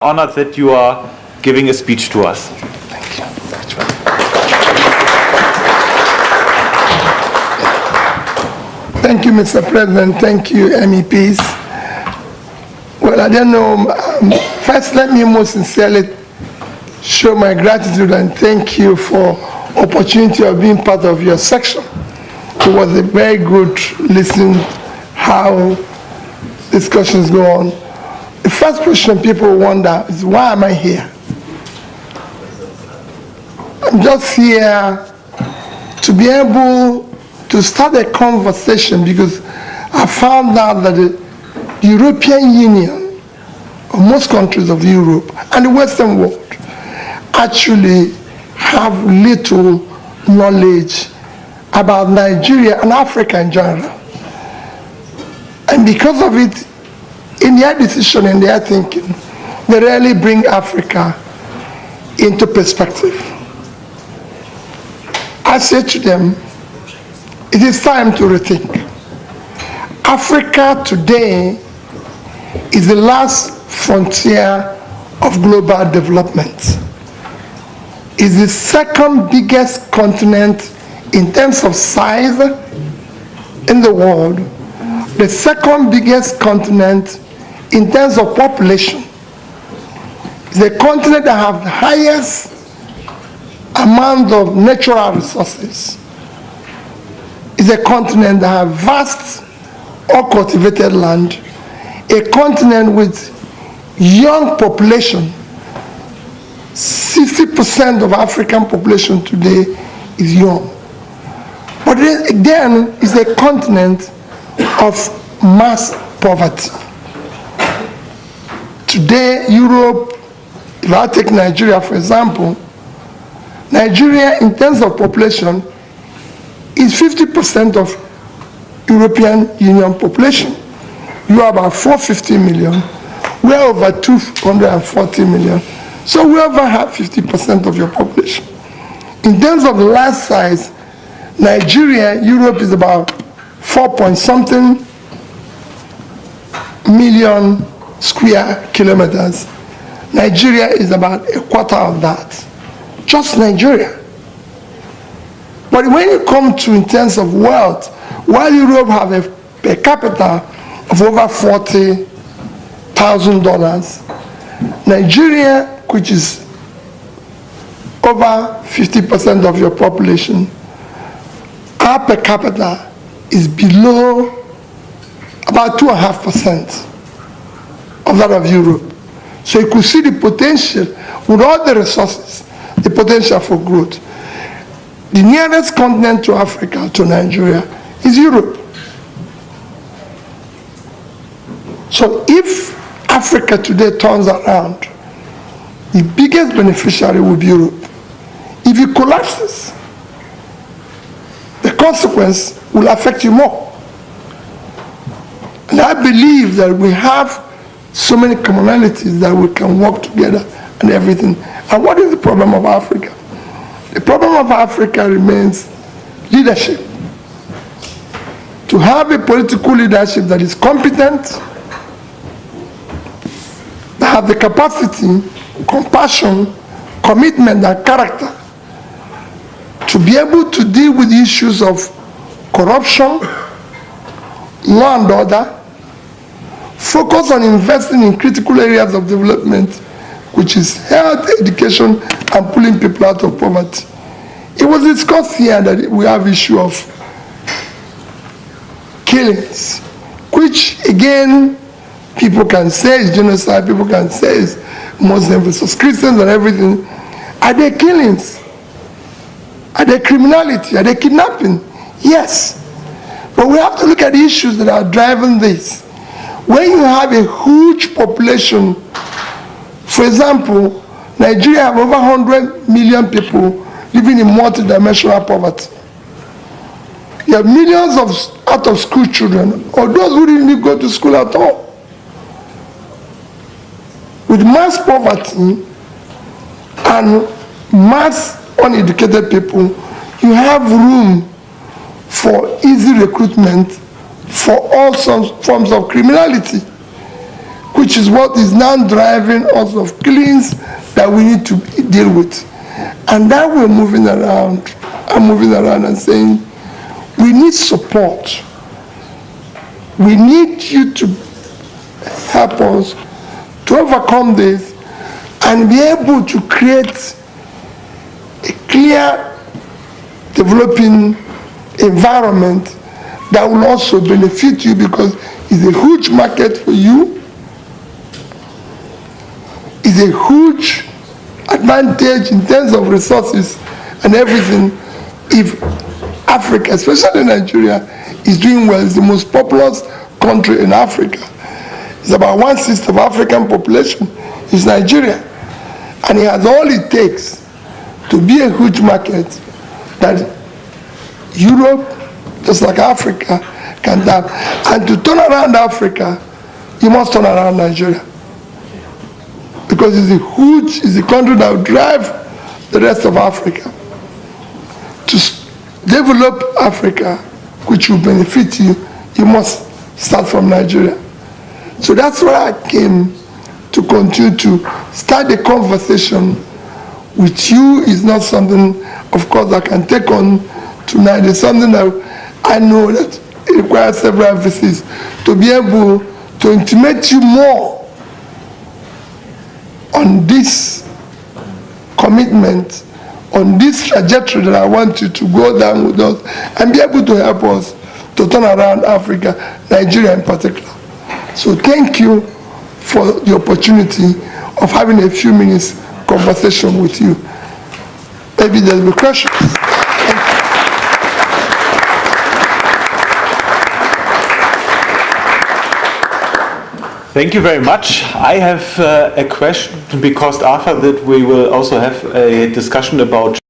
Honored that you are giving a speech to us. Thank you. Thank you, Mr. President. Thank you, MEPs. Well, I don't know. First, let me most sincerely show my gratitude and thank you for opportunity of being part of your section. It was a very good listening how discussions go on. The first question people wonder is, why am I here? I'm just here to be able to start a conversation because I found out that the European Union, or most countries of Europe and the Western world, actually have little knowledge about Nigeria and Africa in general. And because of it, in their decision, in their thinking, they rarely bring Africa into perspective. I said to them, it is time to rethink. Africa today is the last frontier of global development. It's the second biggest continent in terms of size in the world, the second biggest continent in terms of population. It's a continent that has the highest amount of natural resources. It's a continent that has vast uncultivated land, a continent with young population. 60% of African population today is young. But again, it's a continent of mass poverty. Today, Europe, if I take Nigeria for example, Nigeria in terms of population is 50% of European Union population. You are about 450 million. We're over 240 million. So we over have 50% of your population. In terms of the land size, Nigeria, Europe is about 4-point-something million square kilometers. Nigeria is about a quarter of that. Just Nigeria. But when you come to in terms of wealth, while Europe have a per capita of over $40,000, Nigeria, which is over 50% of your population, our per capita is below about 2.5% of that of Europe. So you could see the potential, with all the resources, the potential for growth. The nearest continent to Africa, to Nigeria, is Europe. So if Africa today turns around, the biggest beneficiary will be Europe. If it collapses, the consequence will affect you more. And I believe that we have so many commonalities that we can work together and everything. And what is the problem of Africa? The problem of Africa remains leadership. To have a political leadership that is competent, that have the capacity, compassion, commitment, and character to be able to deal with issues of corruption, law and order, focus on investing in critical areas of development, which is health, education, and pulling people out of poverty. It was discussed here that we have issue of killings, which again, people can say is genocide, people can say is Muslim versus Christians and everything. Are they killings? Are they criminality? Are they kidnapping? Yes. But we have to look at the issues that are driving this. When you have a huge population, for example, Nigeria have over 100 million people living in multidimensional poverty. You have millions of out-of-school children, or those who didn't go to school at all. With mass poverty and mass uneducated people, you have room for easy recruitment for all forms of criminality, which is what is now driving us of killings that we need to deal with. And now we're moving around, I'm moving around and saying, we need support. We need you to help us to overcome this and be able to create a clear developing environment that will also benefit you, because it's a huge market for you. It's a huge advantage in terms of resources and everything if Africa, especially Nigeria, is doing well. It's the most populous country in Africa. It's about 1/6 of African population is Nigeria. And it has all it takes to be a huge market that Europe, just like Africa, can have. And to turn around Africa, you must turn around Nigeria. Because it's a country that will drive the rest of Africa. To develop Africa, which will benefit you, you must start from Nigeria. So that's why I came to continue to start the conversation with you. Is not something, of course, I can take on tonight. It's something that I know that it requires several visits to be able to intimate you more on this commitment, on this trajectory that I want you to go down with us and be able to help us to turn around Africa, Nigeria in particular. So thank you for the opportunity of having a few minutes conversation with you. Maybe there'll be questions. Thank you very much. I have a question, because after that we will also have a discussion about